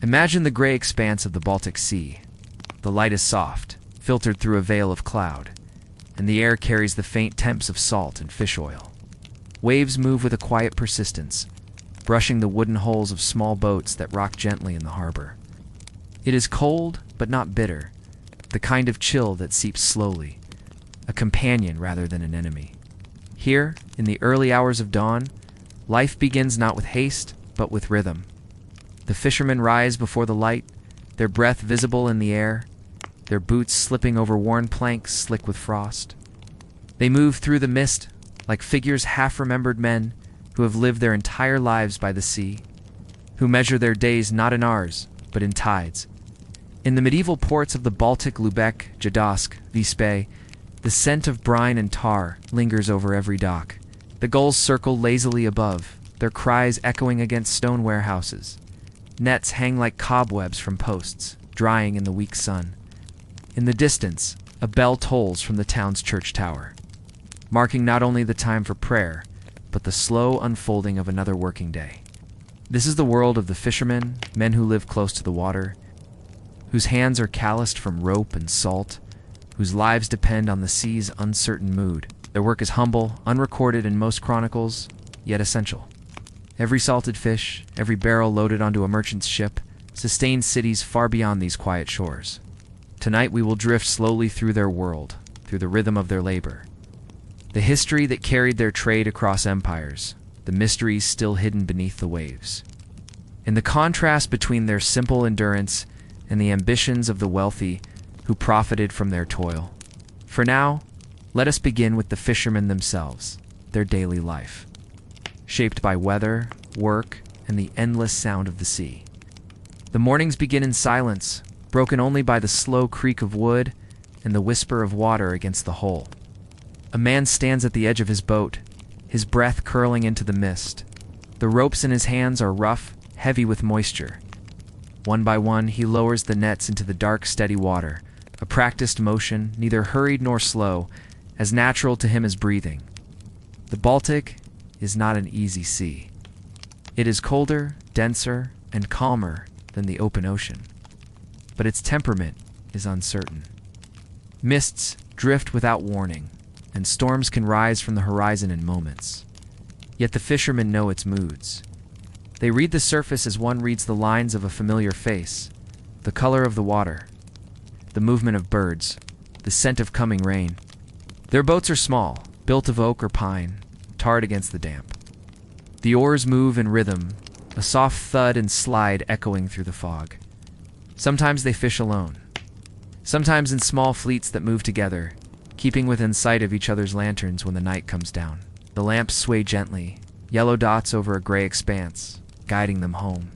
Imagine the gray expanse of the Baltic Sea. The light is soft, filtered through a veil of cloud, and the air carries the faint temps of salt and fish oil. Waves move with a quiet persistence, brushing the wooden hulls of small boats that rock gently in the harbor. It is cold, but not bitter, the kind of chill that seeps slowly, a companion rather than an enemy. Here, in the early hours of dawn, life begins not with haste, but with rhythm. The fishermen rise before the light, their breath visible in the air, their boots slipping over worn planks slick with frost. They move through the mist like figures half-remembered men who have lived their entire lives by the sea, who measure their days not in hours, but in tides. In the medieval ports of the Baltic, Lubeck, Gdańsk, Vispe, the scent of brine and tar lingers over every dock. The gulls circle lazily above, their cries echoing against stone warehouses. Nets hang like cobwebs from posts, drying in the weak sun. In the distance, a bell tolls from the town's church tower, marking not only the time for prayer, but the slow unfolding of another working day. This is the world of the fishermen, men who live close to the water, whose hands are calloused from rope and salt, whose lives depend on the sea's uncertain mood. Their work is humble, unrecorded in most chronicles, yet essential. Every salted fish, every barrel loaded onto a merchant's ship, sustains cities far beyond these quiet shores. Tonight we will drift slowly through their world, through the rhythm of their labor. The history that carried their trade across empires, the mysteries still hidden beneath the waves. In the contrast between their simple endurance and the ambitions of the wealthy who profited from their toil. For now, let us begin with the fishermen themselves, their daily life, shaped by weather, work, and the endless sound of the sea. The mornings begin in silence, broken only by the slow creak of wood and the whisper of water against the hull. A man stands at the edge of his boat, his breath curling into the mist. The ropes in his hands are rough, heavy with moisture. One by one, he lowers the nets into the dark, steady water, a practiced motion, neither hurried nor slow, as natural to him as breathing. The Baltic is not an easy sea. It is colder, denser, and calmer than the open ocean. But its temperament is uncertain. Mists drift without warning, and storms can rise from the horizon in moments. Yet the fishermen know its moods. They read the surface as one reads the lines of a familiar face, the color of the water, the movement of birds, the scent of coming rain. Their boats are small, built of oak or pine, tarred against the damp. The oars move in rhythm, a soft thud and slide echoing through the fog. Sometimes they fish alone, sometimes in small fleets that move together, keeping within sight of each other's lanterns when the night comes down. The lamps sway gently, yellow dots over a gray expanse, guiding them home.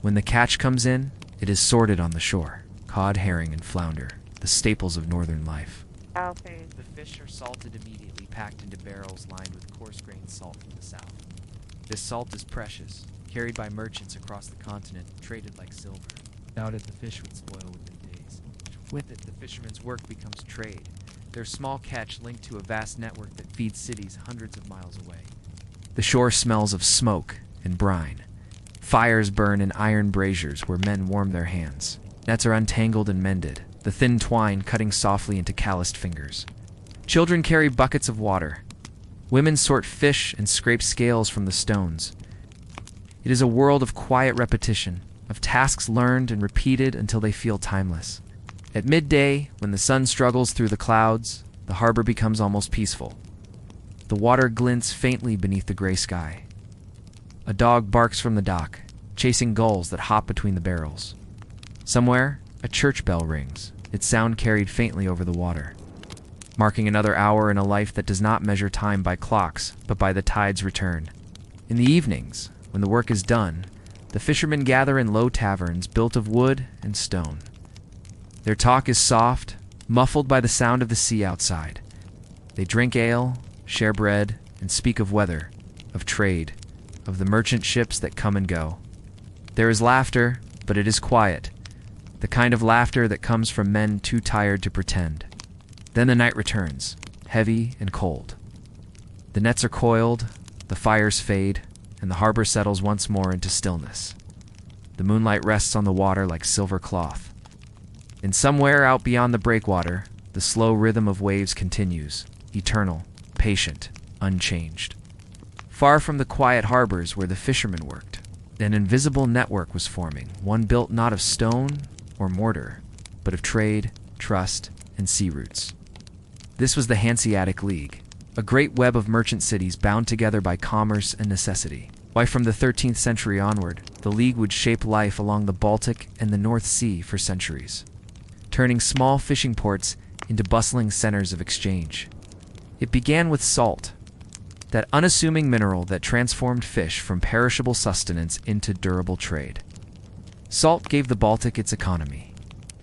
When the catch comes in, it is sorted on the shore. Cod, herring, and flounder, the staples of northern life. Okay. The fish are salted immediately, packed into barrels lined with coarse-grained salt from the south. This salt is precious, carried by merchants across the continent, traded like silver. Without it, the fish would spoil within days. With it, the fishermen's work becomes trade, their small catch linked to a vast network that feeds cities hundreds of miles away. The shore smells of smoke and brine. Fires burn in iron braziers where men warm their hands. Nets are untangled and mended, the thin twine cutting softly into calloused fingers. Children carry buckets of water. Women sort fish and scrape scales from the stones. It is a world of quiet repetition, of tasks learned and repeated until they feel timeless. At midday, when the sun struggles through the clouds, the harbor becomes almost peaceful. The water glints faintly beneath the gray sky. A dog barks from the dock, chasing gulls that hop between the barrels. Somewhere, a church bell rings, its sound carried faintly over the water, marking another hour in a life that does not measure time by clocks, but by the tide's return. In the evenings, when the work is done, the fishermen gather in low taverns built of wood and stone. Their talk is soft, muffled by the sound of the sea outside. They drink ale, share bread, and speak of weather, of trade, of the merchant ships that come and go. There is laughter, but it is quiet, the kind of laughter that comes from men too tired to pretend. Then the night returns, heavy and cold. The nets are coiled, the fires fade, and the harbor settles once more into stillness. The moonlight rests on the water like silver cloth. And somewhere out beyond the breakwater, the slow rhythm of waves continues, eternal, patient, unchanged. Far from the quiet harbors where the fishermen worked, an invisible network was forming, one built not of stone or mortar, but of trade, trust, and sea routes. This was the Hanseatic League, a great web of merchant cities bound together by commerce and necessity. Why, from the 13th century onward, the League would shape life along the Baltic and the North Sea for centuries, turning small fishing ports into bustling centers of exchange. It began with salt, that unassuming mineral that transformed fish from perishable sustenance into durable trade. Salt gave the Baltic its economy.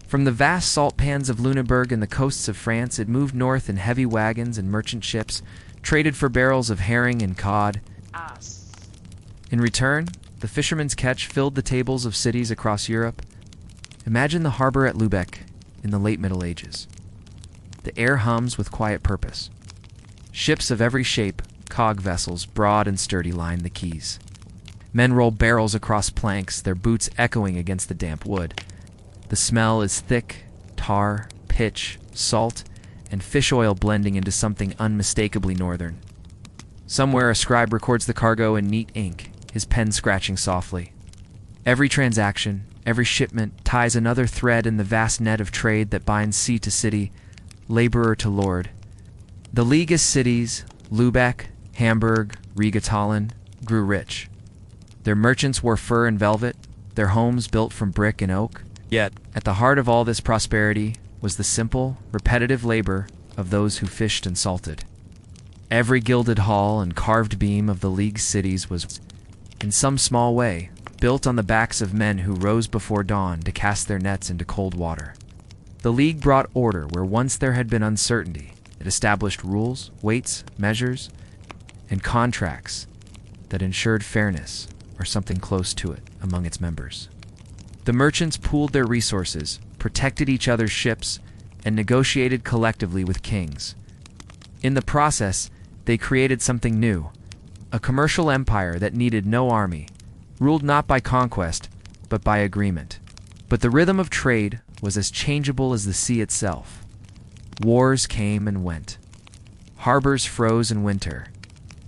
From the vast salt pans of Lüneburg and the coasts of France, it moved north in heavy wagons and merchant ships, traded for barrels of herring and cod. In return, the fishermen's catch filled the tables of cities across Europe. Imagine the harbor at Lübeck in the late Middle Ages. The air hums with quiet purpose. Ships of every shape, cog vessels, broad and sturdy, line the quays. Men roll barrels across planks, their boots echoing against the damp wood. The smell is thick, tar, pitch, salt, and fish oil blending into something unmistakably northern. Somewhere a scribe records the cargo in neat ink, his pen scratching softly. Every transaction, every shipment ties another thread in the vast net of trade that binds sea to city, laborer to lord. The League's cities, Lübeck, Hamburg, Riga, Tallinn, grew rich. Their merchants wore fur and velvet, their homes built from brick and oak. Yet, at the heart of all this prosperity was the simple, repetitive labor of those who fished and salted. Every gilded hall and carved beam of the League's cities was, in some small way, built on the backs of men who rose before dawn to cast their nets into cold water. The League brought order where once there had been uncertainty. It established rules, weights, measures, and contracts that ensured fairness, or something close to it, among its members. The merchants pooled their resources, protected each other's ships, and negotiated collectively with kings. In the process, they created something new, a commercial empire that needed no army, ruled not by conquest, but by agreement. But the rhythm of trade was as changeable as the sea itself. Wars came and went. Harbors froze in winter.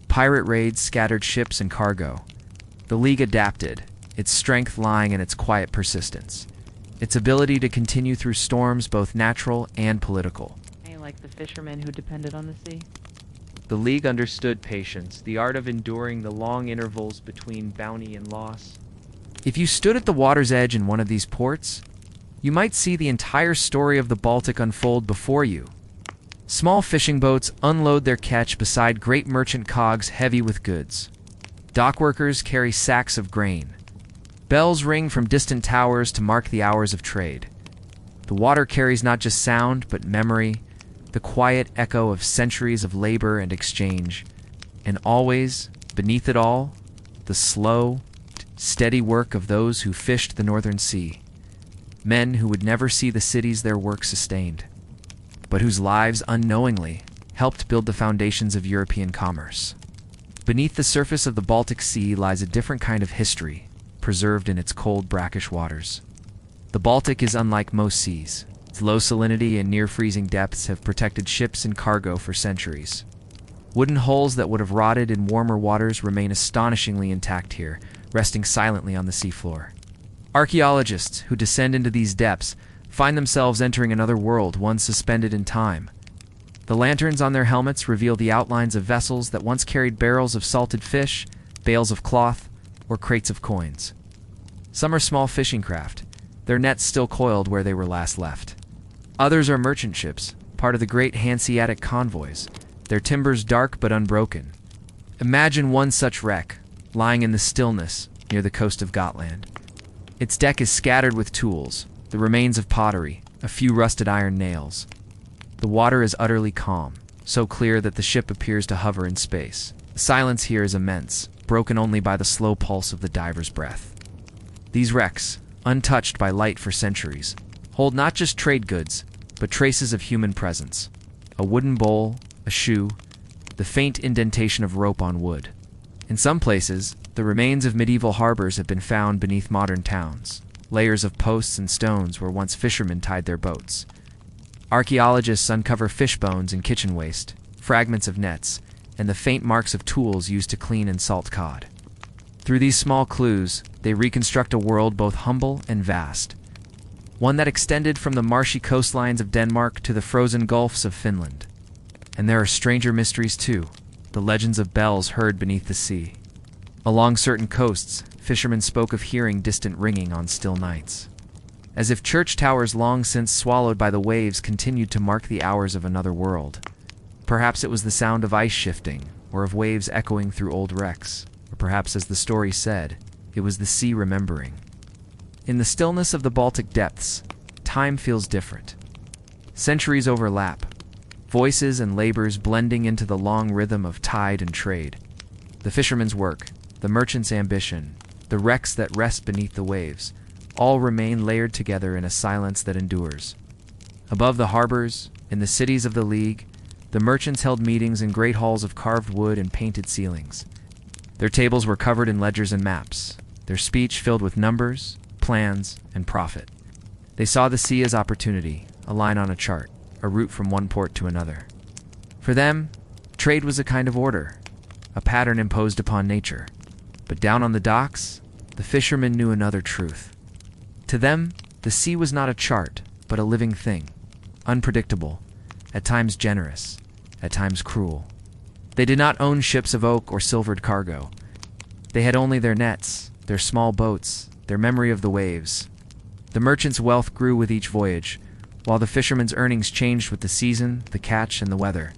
Pirate raids scattered ships and cargo. The League adapted, its strength lying in its quiet persistence, its ability to continue through storms both natural and political. Like the fishermen who depended on the sea. The League understood patience, the art of enduring the long intervals between bounty and loss. If you stood at the water's edge in one of these ports, you might see the entire story of the Baltic unfold before you. Small fishing boats unload their catch beside great merchant cogs heavy with goods. Dockworkers carry sacks of grain. Bells ring from distant towers to mark the hours of trade. The water carries not just sound, but memory, the quiet echo of centuries of labor and exchange, and always, beneath it all, the slow, steady work of those who fished the northern sea. Men who would never see the cities their work sustained, but whose lives unknowingly helped build the foundations of European commerce. Beneath the surface of the Baltic Sea lies a different kind of history, preserved in its cold, brackish waters. The Baltic is unlike most seas. Its low salinity and near-freezing depths have protected ships and cargo for centuries. Wooden hulls that would have rotted in warmer waters remain astonishingly intact here, resting silently on the seafloor. Archaeologists who descend into these depths find themselves entering another world, one suspended in time. The lanterns on their helmets reveal the outlines of vessels that once carried barrels of salted fish, bales of cloth, or crates of coins. Some are small fishing craft, their nets still coiled where they were last left. Others are merchant ships, part of the great Hanseatic convoys, their timbers dark but unbroken. Imagine one such wreck, lying in the stillness near the coast of Gotland. Its deck is scattered with tools, the remains of pottery, a few rusted iron nails. The water is utterly calm, so clear that the ship appears to hover in space. The silence here is immense, broken only by the slow pulse of the diver's breath. These wrecks, untouched by light for centuries, hold not just trade goods, but traces of human presence. A wooden bowl, a shoe, the faint indentation of rope on wood. In some places, The remains of medieval harbors have been found beneath modern towns. Layers of posts and stones where once fishermen tied their boats. Archaeologists uncover fish bones and kitchen waste, fragments of nets, and the faint marks of tools used to clean and salt cod. Through these small clues, they reconstruct a world both humble and vast, one that extended from the marshy coastlines of Denmark to the frozen gulfs of Finland. And there are stranger mysteries too, the legends of bells heard beneath the sea. Along certain coasts, fishermen spoke of hearing distant ringing on still nights, as if church towers long since swallowed by the waves continued to mark the hours of another world. Perhaps it was the sound of ice shifting, or of waves echoing through old wrecks, or perhaps, as the story said, it was the sea remembering. In the stillness of the Baltic depths, time feels different. Centuries overlap, voices and labors blending into the long rhythm of tide and trade. The fisherman's work, the merchant's ambition, the wrecks that rest beneath the waves, all remain layered together in a silence that endures. Above the harbors, in the cities of the League, the merchants held meetings in great halls of carved wood and painted ceilings. Their tables were covered in ledgers and maps, their speech filled with numbers, plans, and profit. They saw the sea as opportunity, a line on a chart, a route from one port to another. For them, trade was a kind of order, a pattern imposed upon nature. But down on the docks, the fishermen knew another truth. To them, the sea was not a chart, but a living thing, unpredictable, at times generous, at times cruel. They did not own ships of oak or silvered cargo. They had only their nets, their small boats, their memory of the waves. The merchant's wealth grew with each voyage, while the fisherman's earnings changed with the season, the catch, and the weather.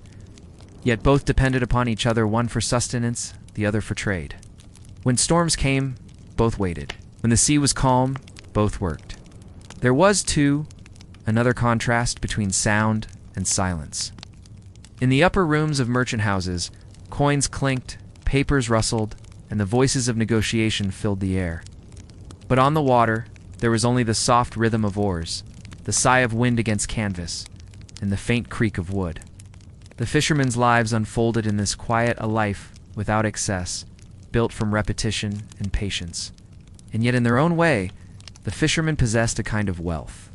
Yet both depended upon each other, one for sustenance, the other for trade. When storms came, both waited. When the sea was calm, both worked. There was, too, another contrast between sound and silence. In the upper rooms of merchant houses, coins clinked, papers rustled, and the voices of negotiation filled the air. But on the water, there was only the soft rhythm of oars, the sigh of wind against canvas, and the faint creak of wood. The fishermen's lives unfolded in this quiet a life without excess, built from repetition and patience. And yet in their own way, the fishermen possessed a kind of wealth.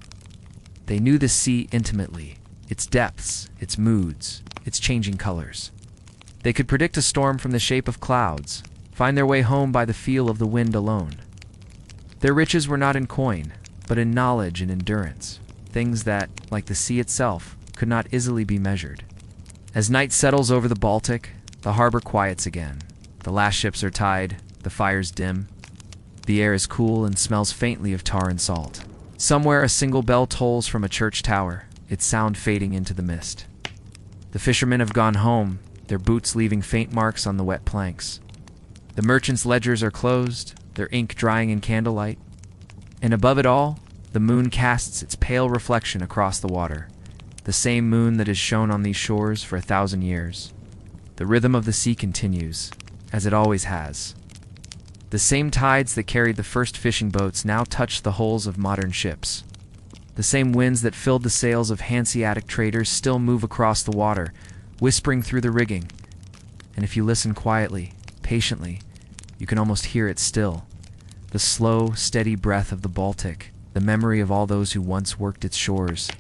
They knew the sea intimately, its depths, its moods, its changing colors. They could predict a storm from the shape of clouds, find their way home by the feel of the wind alone. Their riches were not in coin, but in knowledge and endurance, things that, like the sea itself, could not easily be measured. As night settles over the Baltic, the harbor quiets again. The last ships are tied, the fires dim. The air is cool and smells faintly of tar and salt. Somewhere a single bell tolls from a church tower, its sound fading into the mist. The fishermen have gone home, their boots leaving faint marks on the wet planks. The merchants' ledgers are closed, their ink drying in candlelight. And above it all, the moon casts its pale reflection across the water, the same moon that has shone on these shores for 1,000 years. The rhythm of the sea continues, as it always has. The same tides that carried the first fishing boats now touch the hulls of modern ships. The same winds that filled the sails of Hanseatic traders still move across the water, whispering through the rigging. And if you listen quietly, patiently, you can almost hear it still. The slow, steady breath of the Baltic, the memory of all those who once worked its shores.